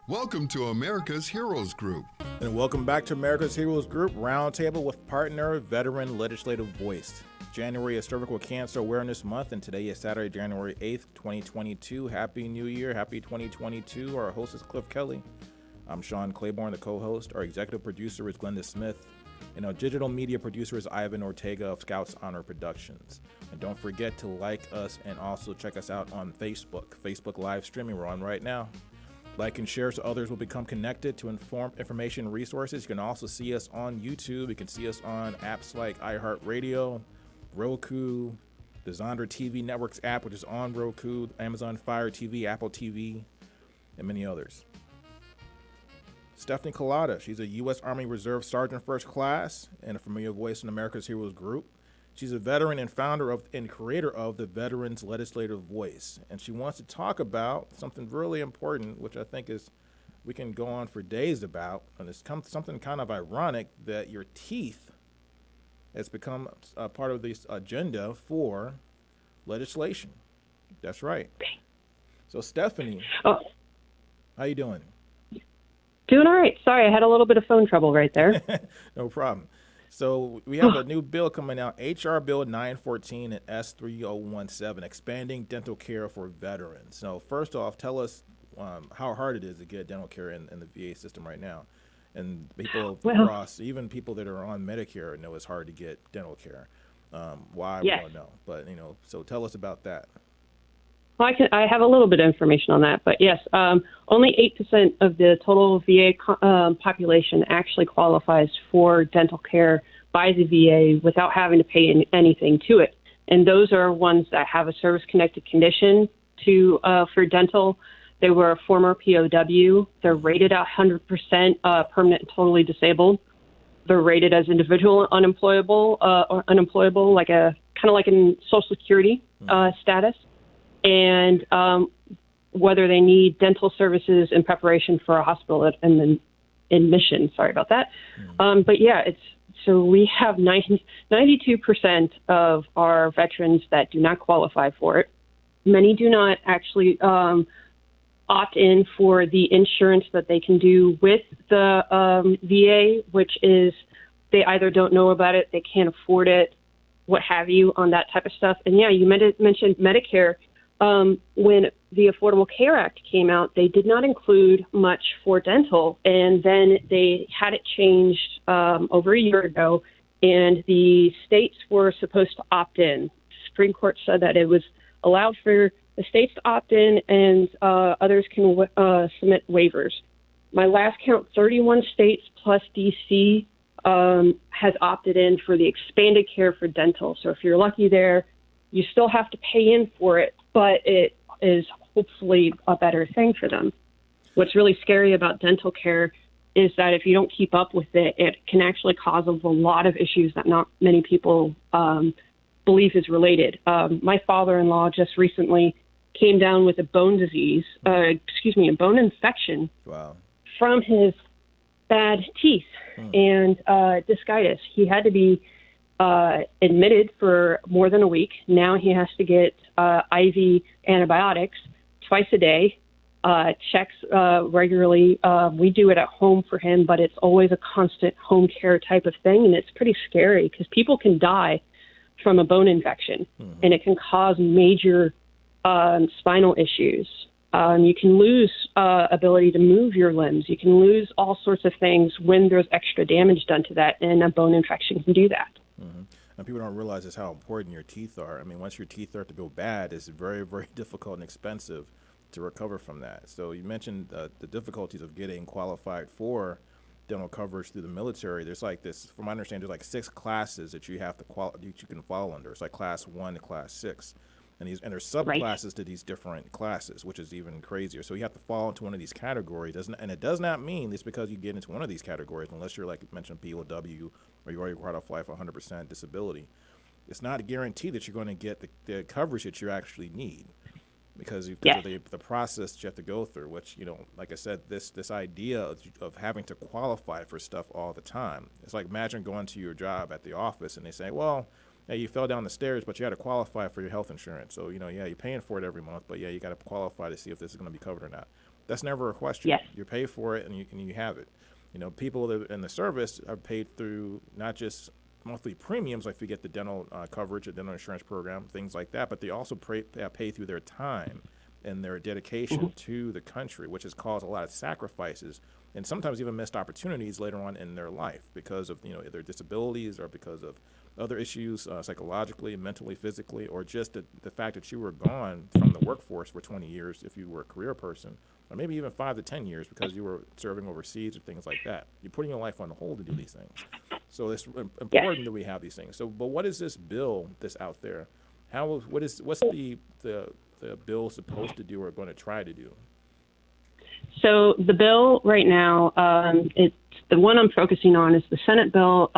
Welcome to America's Heroes Group. And welcome back to America's Heroes Group Roundtable with partner Veteran Legislative Voice. January is Cervical Cancer Awareness Month, and today is Saturday, January 8th, 2022. Happy New Year, happy 2022. Our host is Kelley. I'm Sean Claiborne, the co-host. Our executive producer is Glenda Smith, and our digital media producer is Ivan Ortega of Scouts Honor Productions. And don't forget to like us and also check us out on Facebook live streaming. We're on right now. Like and share so others will become connected to information resources. You can also see us on YouTube. You can see us on apps like iHeartRadio, Roku, the Zondra TV Networks app, which is on Roku, Amazon Fire TV, Apple TV, and many others. Stephanie Kalota, she's a U.S. Army Reserve Sergeant First Class and a familiar voice in America's Heroes Group. She's a veteran and founder of and creator of the Veterans Legislative Voice. And she wants to talk about something really important, which I think is we can go on for days about. And it's something kind of ironic that your teeth has become a part of this agenda for legislation. That's right. So Stephanie, how you doing? Doing all right. Sorry, I had a little bit of phone trouble right there. No problem. So we have a new bill coming out, H.R. Bill 914 and S3017, expanding dental care for veterans. So first off, tell us how hard it is to get dental care in the VA system right now. And people across, even people that are on Medicare know it's hard to get dental care. Why, yes. We don't know. But, so tell us about that. Well, I have a little bit of information on that, but yes, only 8% of the total VA population actually qualifies for dental care by the VA without having to pay anything to it. And those are ones that have a service-connected condition for dental. They were a former POW. They're rated at 100% permanent and totally disabled. They're rated as individual unemployable, like kind of like in Social Security status. And whether they need dental services in preparation for a hospital and then admission. Sorry about that. But yeah, so we have 92% of our veterans that do not qualify for it. Many do not actually opt in for the insurance that they can do with the VA, which is they either don't know about it, they can't afford it, what have you, on that type of stuff. And yeah, you mentioned Medicare. When the Affordable Care Act came out, they did not include much for dental, and then they had it changed over a year ago, and the states were supposed to opt in. Supreme Court said that it was allowed for the states to opt in, and others can submit waivers. My last count, 31 states plus D.C. Has opted in for the expanded care for dental. So if you're lucky there, you still have to pay in for it, but it is hopefully a better thing for them. What's really scary about dental care is that if you don't keep up with it, it can actually cause a lot of issues that not many people believe is related. My father-in-law just recently came down with a bone disease, a bone infection from his bad teeth and discitis. He had to be admitted for more than a week. Now he has to get IV antibiotics twice a day, checks regularly. We do it at home for him, but it's always a constant home care type of thing, and it's pretty scary because people can die from a bone infection, and it can cause major spinal issues. You can lose ability to move your limbs. You can lose all sorts of things when there's extra damage done to that, and a bone infection can do that. And people don't realize just how important your teeth are. I mean, once your teeth start to go bad, it's very, very difficult and expensive to recover from that. So you mentioned the difficulties of getting qualified for dental coverage through the military. There's like this, from my understanding, there's like 6 classes that you have to that you can fall under. It's like class 1 to class 6. And there's subclasses to these different classes, which is even crazier. So you have to fall into one of these categories. And it does not mean it's because you get into one of these categories, unless you're, like you mentioned, POW, or you already qualify for 100% disability. It's not a guarantee that you're going to get the coverage that you actually need because of the process that you have to go through, which, like I said, this idea of having to qualify for stuff all the time. It's like imagine going to your job at the office and they say, well, hey, you fell down the stairs, but you had to qualify for your health insurance. So, you're paying for it every month, but you got to qualify to see if this is going to be covered or not. That's never a question. Yes. You pay for it and you have it. You know, people that in the service are paid through not just monthly premiums, like if you get the dental coverage, a dental insurance program, things like that, but they also pay through their time and their dedication to the country, which has caused a lot of sacrifices and sometimes even missed opportunities later on in their life because of, you know, their disabilities or because of other issues psychologically, mentally, physically, or just the fact that you were gone from the workforce for 20 years if you were a career person, or maybe even 5 to 10 years because you were serving overseas or things like that. You're putting your life on hold to do these things. So it's important that we have these things. So, but what is this bill that's out there? What's the bill supposed to do or going to try to do? So the bill right now, it's the one I'm focusing on is the Senate Bill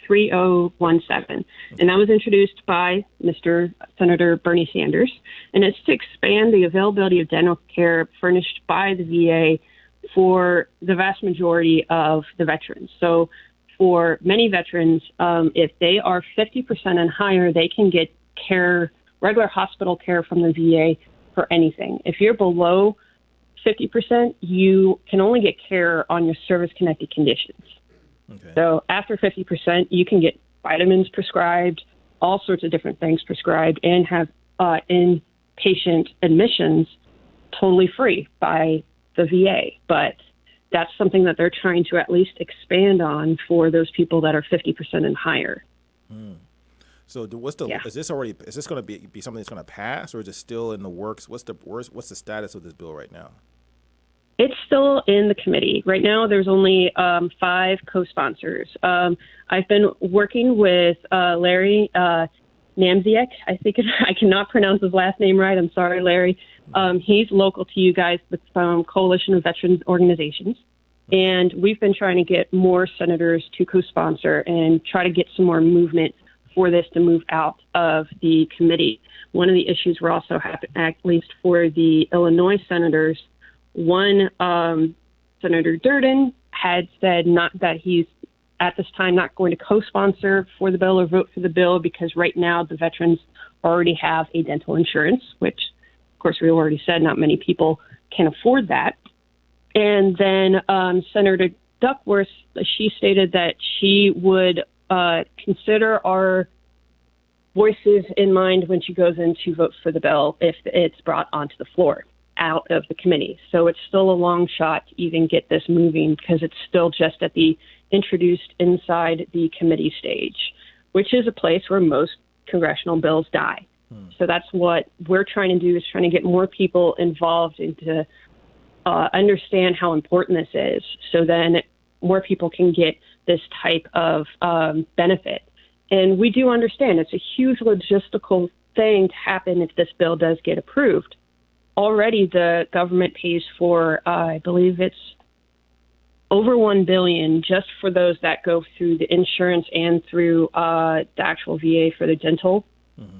3017, and that was introduced by Mr. Senator Bernie Sanders, and it's to expand the availability of dental care furnished by the VA for the vast majority of the veterans. So for many veterans, if they are 50% and higher, they can get care, regular hospital care from the VA for anything. If you're below 50%, you can only get care on your service-connected conditions. Okay. So after 50%, you can get vitamins prescribed, all sorts of different things prescribed, and have inpatient admissions totally free by the VA. But that's something that they're trying to at least expand on for those people that are 50% and higher. So is this going to be something that's going to pass, or is it still in the works? What's the status of this bill right now? It's still in the committee. Right now, there's only 5 co-sponsors. I've been working with Larry Namziek. I think I cannot pronounce his last name right. I'm sorry, Larry. He's local to you guys with Coalition of Veterans Organizations. And we've been trying to get more senators to co-sponsor and try to get some more movement for this to move out of the committee. One of the issues we're also having, at least for the Illinois senators, one, Senator Durden had said not that he's at this time not going to co-sponsor for the bill or vote for the bill because right now the veterans already have a dental insurance, which, of course, we already said not many people can afford that. And then Senator Duckworth, she stated that she would consider our voices in mind when she goes in to vote for the bill if it's brought onto the floor out of the committee. So it's still a long shot to even get this moving because it's still just at the introduced inside the committee stage, which is a place where most congressional bills die. So that's what we're trying to do, is trying to get more people involved and to understand how important this is, so then more people can get this type of benefit. And we do understand it's a huge logistical thing to happen if this bill does get approved. Already the government pays for, I believe it's over $1 billion just for those that go through the insurance and through the actual VA for the dental.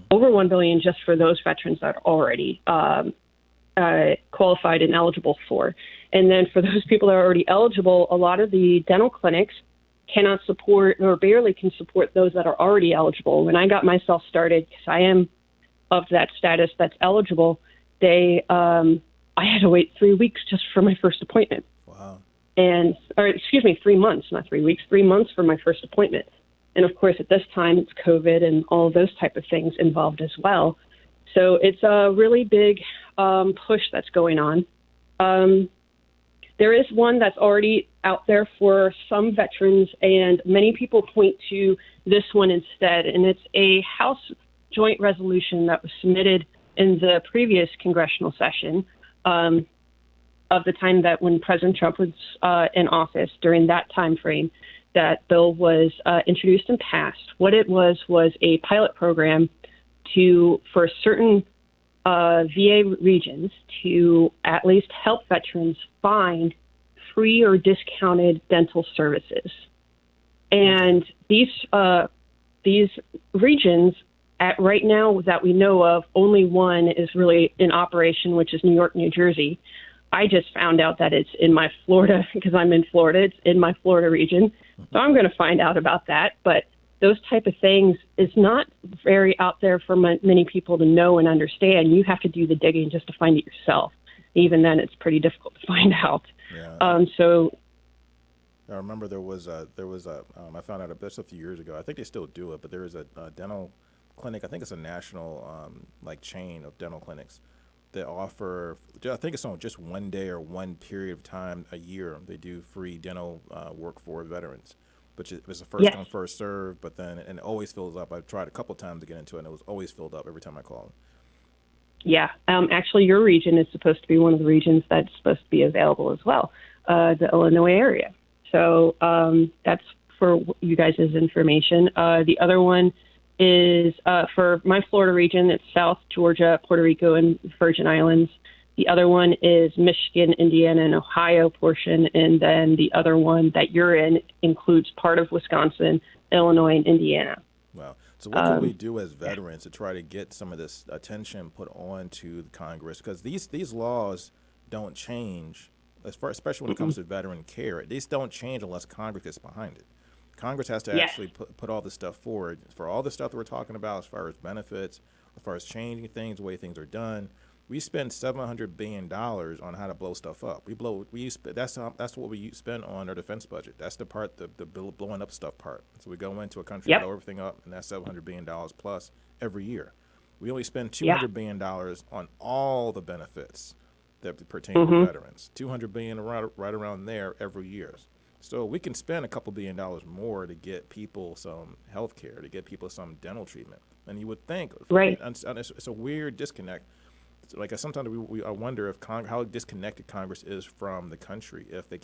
Over $1 billion just for those veterans that are already qualified and eligible for. And then for those people that are already eligible, a lot of the dental clinics cannot support or barely can support those that are already eligible. When I got myself started, because I am of that status that's eligible, I had to wait 3 weeks just for my first appointment. Wow. 3 months, not 3 weeks, 3 months for my first appointment. And of course, at this time, it's COVID and all of those type of things involved as well. So it's a really big push that's going on. There is one that's already out there for some veterans, and many people point to this one instead. And it's a House joint resolution that was submitted in the previous congressional session of the time that when President Trump was in office. During that time frame, that bill was introduced and passed. What it was a pilot program for certain VA regions to at least help veterans find free or discounted dental services. And these regions, right now that we know of, only one is really in operation, which is New York, New Jersey. I just found out that it's in my Florida, because I'm in Florida, it's in my Florida region. So I'm going to find out about that. But those type of things is not very out there for many people to know and understand. You have to do the digging just to find it yourself. even then, it's pretty difficult to find out. Yeah. So I remember there was a I found out just a few years ago. I think they still do it, but there is a dental clinic. I think it's a national like chain of dental clinics that offer. I think it's on just one day or one period of time a year. They do free dental work for veterans, which is a first come first serve. But then and it always fills up. I've tried a couple of times to get into it, and it was always filled up every time I call them. Yeah, actually, your region is supposed to be one of the regions that's supposed to be available as well, the Illinois area. So that's for you guys' information. The other one is for my Florida region. It's South Georgia, Puerto Rico, and Virgin Islands. The other one is Michigan, Indiana, and Ohio portion. And then the other one that you're in includes part of Wisconsin, Illinois, and Indiana. Wow. So what can we do as veterans to try to get some of this attention put on to the Congress? Because these laws don't change, especially when it comes to veteran care. These don't change unless Congress gets behind it. Congress has to actually put all this stuff forward for all the stuff that we're talking about as far as benefits, as far as changing things, the way things are done. We spend $700 billion on how to blow stuff up. That's what we spend on our defense budget. That's the part, the blowing up stuff part. So we go into a country, blow everything up, and that's $700 billion plus every year. We only spend $200 billion on all the benefits that pertain to veterans. $200 billion right around there every year. So we can spend a couple $1 billion more to get people some health care, to get people some dental treatment. And you would think, it's a weird disconnect. Like sometimes I wonder if how disconnected Congress is from the country if they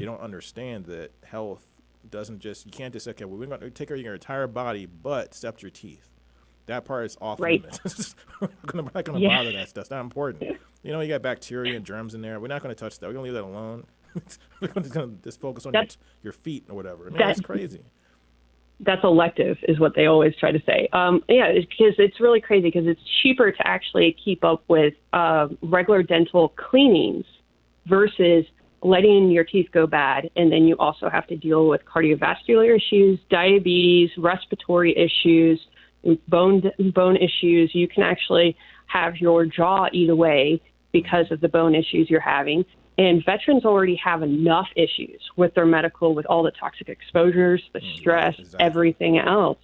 don't understand that health doesn't just, you can't just say, okay, well, we're going to take care of your entire body, but except your teeth. That part is off limits. We're not going to bother that stuff. It's not important. You know, you got bacteria and germs in there. We're not going to touch that. We're going to leave that alone. We're going to just focus on your feet or whatever. I mean, that's crazy. That's elective is what they always try to say. Because it's really crazy because it's cheaper to actually keep up with regular dental cleanings versus letting your teeth go bad. And then you also have to deal with cardiovascular issues, diabetes, respiratory issues, bone issues. You can actually have your jaw eat away because of the bone issues you're having. And veterans already have enough issues with their medical, with all the toxic exposures, the stress, everything else.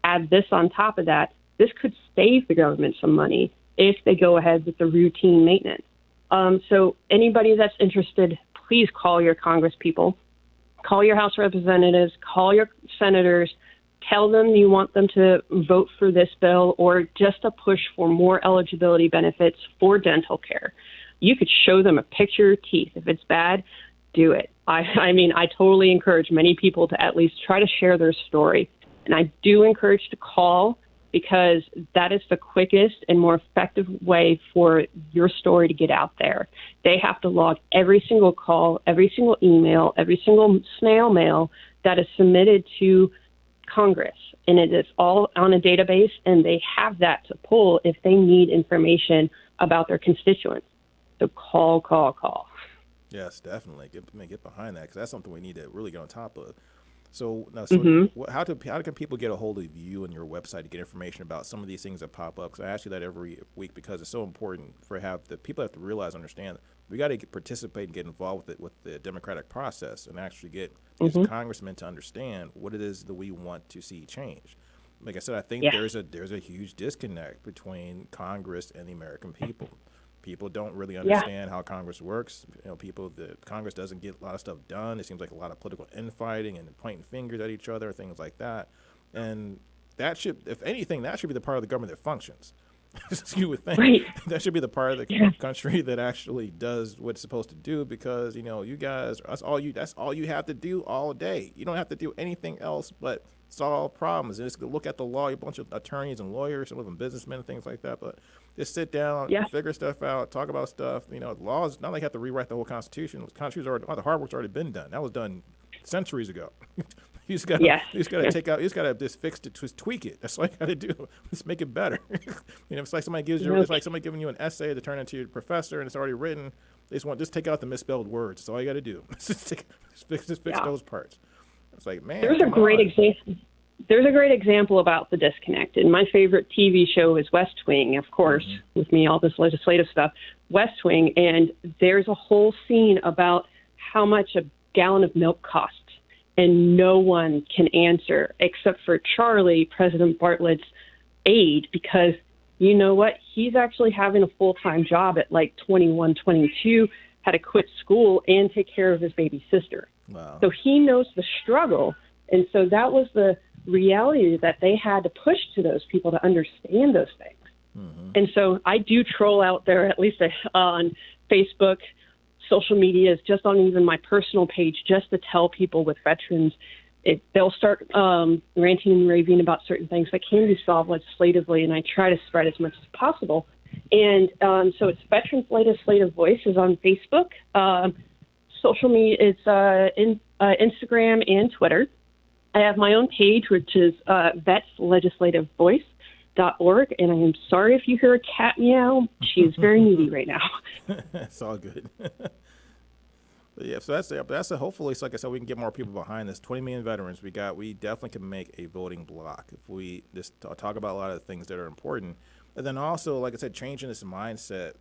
Add this on top of that. This could save the government some money if they go ahead with the routine maintenance. So anybody that's interested, please call your Congress people, call your House representatives, call your senators, tell them you want them to vote for this bill or just a push for more eligibility benefits for dental care. You could show them a picture of your teeth. If it's bad, do it. I mean, I totally encourage many people to at least try to share their story. And I do encourage to call because that is the quickest and more effective way for your story to get out there. They have to log every single call, every single email, every single snail mail that is submitted to Congress. And it is all on a database, and they have that to pull if they need information about their constituents. So call. Yes, definitely. Get behind that because that's something we need to really get on top of. So, how can people get a hold of you and your website to get information about some of these things that pop up? Because I ask you that every week because it's so important the people have to realize, understand, we got to participate and get involved with the democratic process and actually get these congressmen to understand what it is that we want to see change. Like I said, I think there's a huge disconnect between Congress and the American people. People don't really understand how Congress works. You know, Congress doesn't get a lot of stuff done. It seems like a lot of political infighting and pointing fingers at each other, things like that. And that should, if anything, that should be the part of the government that functions. You would think that should be the part of the country that actually does what it's supposed to do because, you know, you guys, that's all you have to do all day. You don't have to do anything else but solve problems. And just look at the law, a bunch of attorneys and lawyers, some of them businessmen and things like that. But just sit down, figure stuff out, talk about stuff. You know, laws, not like you have to rewrite the whole Constitution. The hard work's already been done. That was done centuries ago. You just got to take out. You just got to just fix it, just tweak it. That's all you got to do. Just make it better. You know, it's like somebody giving you an essay to turn into your professor, and it's already written. They just take out the misspelled words. That's all you got to do. Just fix those parts. It's like, man, there's a great example. there's a great example about the disconnect. And my favorite TV show is West Wing, of course, with me, all this legislative stuff, West Wing. And there's a whole scene about how much a gallon of milk costs. And no one can answer except for Charlie, President Bartlett's aide, because you know what? He's actually having a full-time job at like 21, 22, had to quit school and take care of his baby sister. Wow. So he knows the struggle. And so that was the reality that they had to push to those people to understand those things. Mm-hmm. And so I do troll out there, at least on Facebook, social media, just on even my personal page, just to tell people with veterans, they'll start ranting and raving about certain things that can be solved legislatively, and I try to spread as much as possible. And so it's Veterans Legislative Voices on Facebook. Social media, it's Instagram and Twitter. I have my own page, which is vetslegislativevoice.org, and I am sorry if you hear a cat meow. She is very needy right now. It's all good. Yeah, so that's a hopefully, so like I said, we can get more people behind this. 20 million veterans we definitely can make a voting block if we just talk about a lot of the things that are important. And then also, like I said, changing this mindset,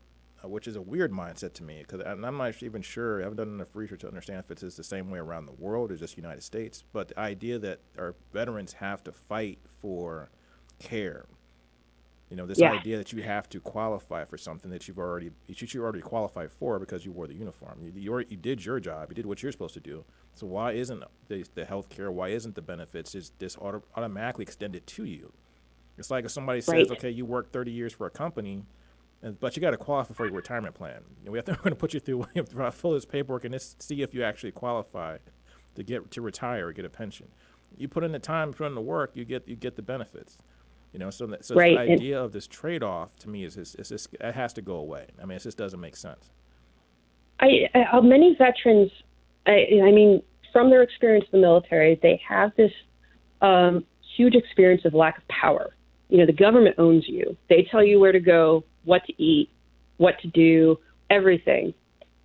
which is a weird mindset to me, because I'm not even sure, I haven't done enough research to understand if it's the same way around the world or just United States, but the idea that our veterans have to fight for care. You know, this idea that you have to qualify for something that you already qualified for because you wore the uniform. You did your job. You did what you're supposed to do. So why isn't the health care, why isn't the benefits just automatically extended to you? It's like if somebody says, okay, you worked 30 years for a company, but you got to qualify for your retirement plan. We're going to put you through, we have to fill this paperwork and see if you actually qualify to retire or get a pension. You put in the time, put in the work, you get the benefits. You know, so the idea of this trade-off to me is it has to go away. I mean, it just doesn't make sense. Many veterans, I mean, from their experience in the military, they have this huge experience of lack of power. You know, the government owns you. They tell you where to go, what to eat, what to do, everything.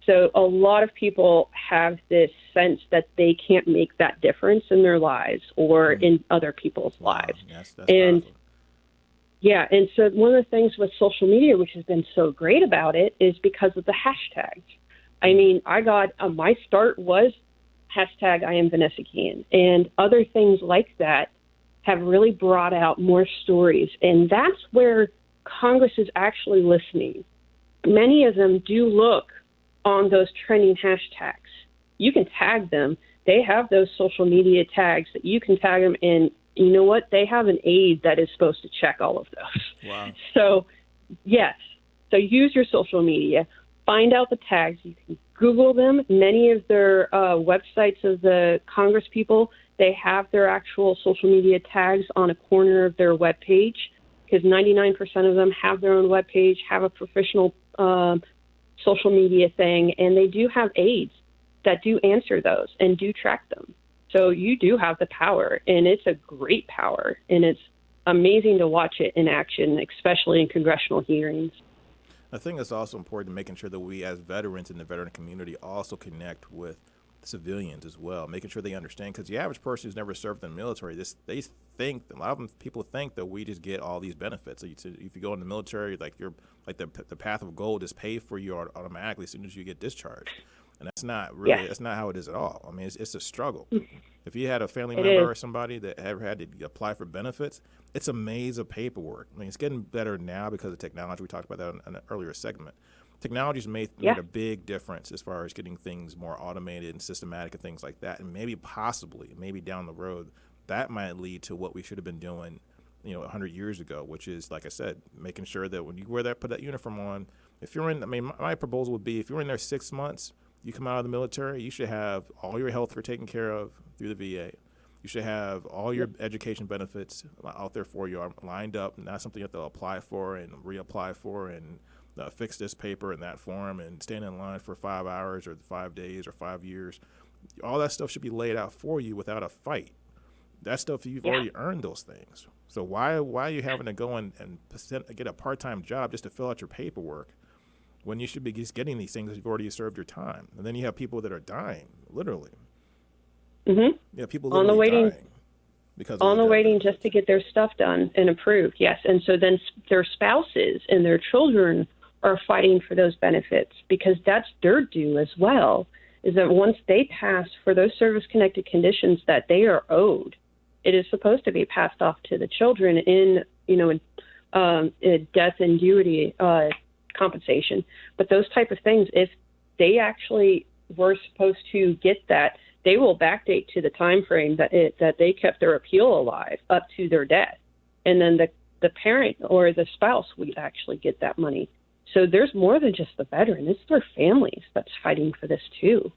So a lot of people have this sense that they can't make that difference in their lives or in other people's lives. That's and powerful. Yeah, and so one of the things with social media, which has been so great about it, is because of the hashtags. I mean, I got my start was hashtag I am Vanessa Kean, and other things like that have really brought out more stories, and that's where Congress is actually listening. Many of them do look on those trending hashtags. You can tag them. They have those social media tags that you can tag them in. You know what? They have an aide that is supposed to check all of those. Wow. So, yes. So use your social media. Find out the tags. You can Google them. Many of their websites of the Congress people, they have their actual social media tags on a corner of their web page, because 99% of them have their own web page, have a professional social media thing, and they do have aides that do answer those and do track them. So you do have the power, and it's a great power, and it's amazing to watch it in action, especially in congressional hearings. I think it's also important making sure that we as veterans in the veteran community also connect with civilians as well, making sure they understand, because the average person who's never served in the military, a lot of them, people think that we just get all these benefits. So if you go in the military, like the path of gold is paid for you automatically as soon as you get discharged. And that's not really, that's not how it is at all. I mean, it's a struggle. If you had a family member or somebody that ever had to apply for benefits, it's a maze of paperwork. I mean, it's getting better now because of technology. We talked about that in an earlier segment. Technology's made a big difference as far as getting things more automated and systematic and things like that. And maybe down the road, that might lead to what we should have been doing, 100 years ago, which is, like I said, making sure that when you put that uniform on, my proposal would be if you're in there 6 months, you come out of the military, you should have all your health care taken care of through the VA. You should have all your education benefits out there for you, lined up, not something you have to apply for and reapply for and fix this paper and that form and stand in line for 5 hours or 5 days or 5 years. All that stuff should be laid out for you without a fight. That stuff, you've already earned those things. So why are you having to go and get a part-time job just to fill out your paperwork when you should be just getting these things as you've already served your time? And then you have people that are dying, literally. Mm-hmm. Yeah, people on the waiting dying. because on the waiting benefits. just to get their stuff done and approved. Yes. And so then their spouses and their children are fighting for those benefits because that's their due as well, is that once they pass for those service-connected conditions that they are owed, it is supposed to be passed off to the children in, death and duty compensation. But those type of things, if they actually were supposed to get that, they will backdate to the time frame that they kept their appeal alive up to their death. And then the parent or the spouse would actually get that money. So there's more than just the veteran. It's their families that's fighting for this too.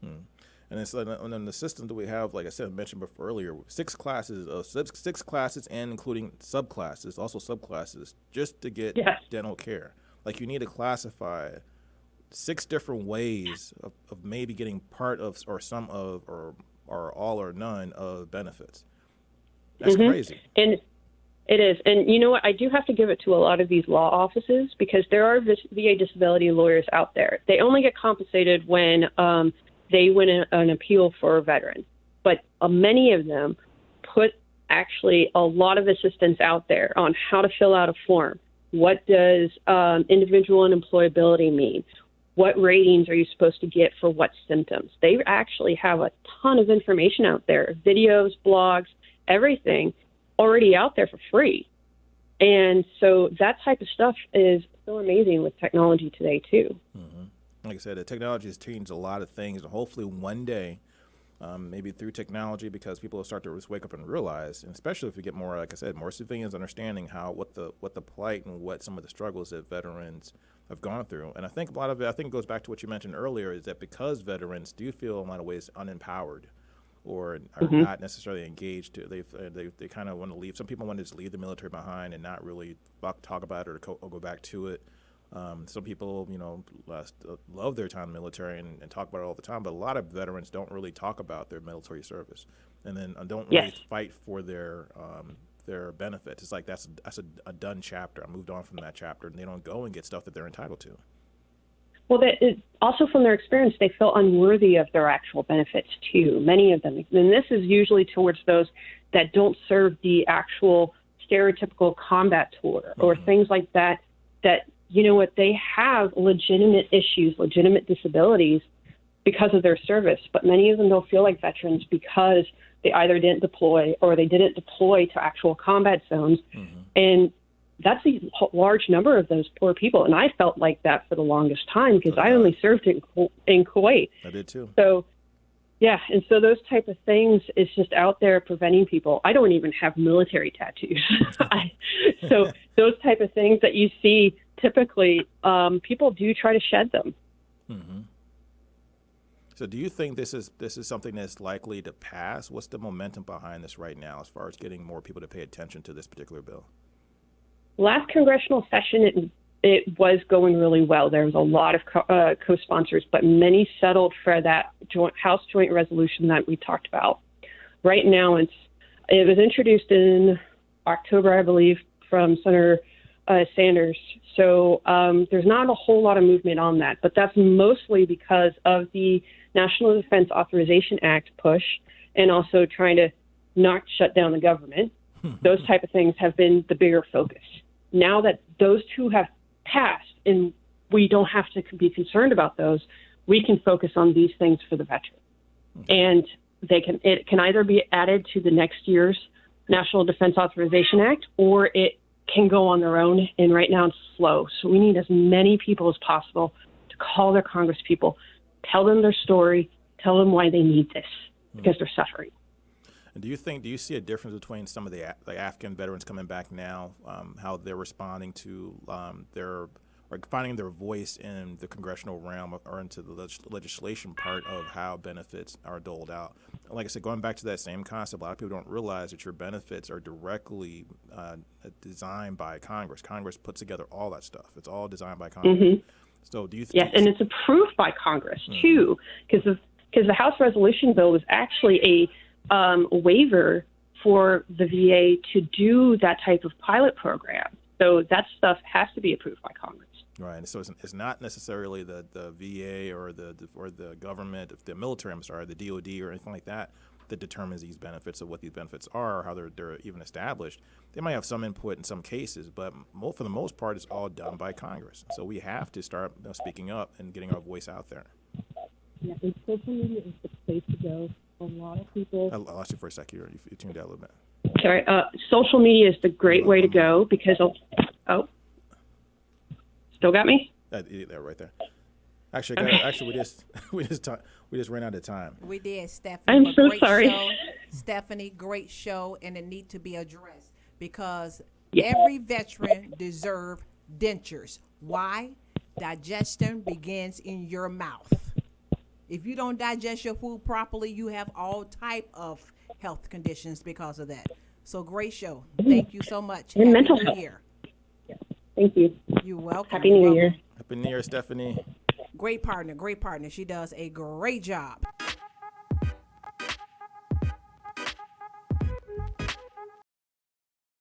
And it's and then the system that we have, like I said, I mentioned before earlier, six classes and including subclasses, also subclasses, just to get dental care. Like you need to classify 6 different ways of maybe getting part of or some of or all or none of benefits. That's crazy. And it is. And you know what? I do have to give it to a lot of these law offices because there are VA disability lawyers out there. They only get compensated when they win an appeal for a veteran. But many of them put actually a lot of assistance out there on how to fill out a form. What does individual unemployability mean? What ratings are you supposed to get for what symptoms? They actually have a ton of information out there, videos, blogs, everything already out there for free. And so that type of stuff is so amazing with technology today, too. Like I said, the technology has changed a lot of things. And hopefully one day, maybe through technology, because people will start to just wake up and realize, and especially if we get more, like I said, more civilians understanding what the plight and what some of the struggles that veterans have gone through. And I think a lot of it, goes back to what you mentioned earlier, is that because veterans do feel in a lot of ways unempowered or are not necessarily engaged, they kind of want to leave. Some people want to just leave the military behind and not really talk about it or go back to it. Some people, love their time in the military and talk about it all the time, but a lot of veterans don't really talk about their military service and then don't really fight for their benefits. It's like that's a done chapter. I moved on from that chapter, and they don't go and get stuff that they're entitled to. Well, also from their experience, they feel unworthy of their actual benefits, too, many of them. And this is usually towards those that don't serve the actual stereotypical combat tour or things like that, you know what, they have legitimate issues, legitimate disabilities because of their service. But many of them don't feel like veterans because they either didn't deploy or they didn't deploy to actual combat zones. And that's a large number of those poor people. And I felt like that for the longest time because I only served in Kuwait. I did too. So, yeah. And so those type of things is just out there preventing people. I don't even have military tattoos. So those type of things that you see, typically people do try to shed them. So do you think this is something that's likely to pass? What's the momentum behind this right now as far as getting more people to pay attention to this particular bill? Last congressional session, it was going really well. There was a lot of co-sponsors, but many settled for that House Joint Resolution that we talked about. Right now, it was introduced in October, I believe, from Senator Sanders. So there's not a whole lot of movement on that, but that's mostly because of the National Defense Authorization Act push and also trying to not shut down the government. Those type of things have been the bigger focus. Now that those two have passed and we don't have to be concerned about those, we can focus on these things for the veteran. And it can either be added to the next year's National Defense Authorization Act, or it can go on their own. And right now it's slow. So we need as many people as possible to call their Congress people, tell them their story, tell them why they need this, because they're suffering. And do you see a difference between some of the Afghan veterans coming back now, how they're responding to finding their voice in the congressional realm or into the legislation part of how benefits are doled out? Like I said, going back to that same concept, a lot of people don't realize that your benefits are directly designed by Congress. Congress puts together all that stuff. It's all designed by Congress. So do you think? Yes, and it's approved by Congress, too, because the House resolution bill was actually a waiver for the VA to do that type of pilot program. So that stuff has to be approved by Congress. Right. So it's not necessarily the VA or the government, the military, the DOD or anything like that that determines these benefits or what these benefits are or how they're even established. They might have some input in some cases, but for the most part, it's all done by Congress. So we have to start speaking up and getting our voice out there. Yeah, and social media is the place to go. A lot of people. I lost you for a sec here. You tuned out a little bit. Sorry, social media is the great way to go because still got me? There, right there. Actually, we just ran out of time. We did, Stephanie. I'm but so great sorry. Show. Stephanie, great show, and it need to be addressed because every veteran deserve dentures. Why? Digestion begins in your mouth. If you don't digest your food properly, you have all type of health conditions because of that. So great show. Thank you so much. And Happy mental New health. Year. Thank you. You're welcome. Happy You're New welcome. Year. Happy New Year, Stephanie. Great partner. She does a great job.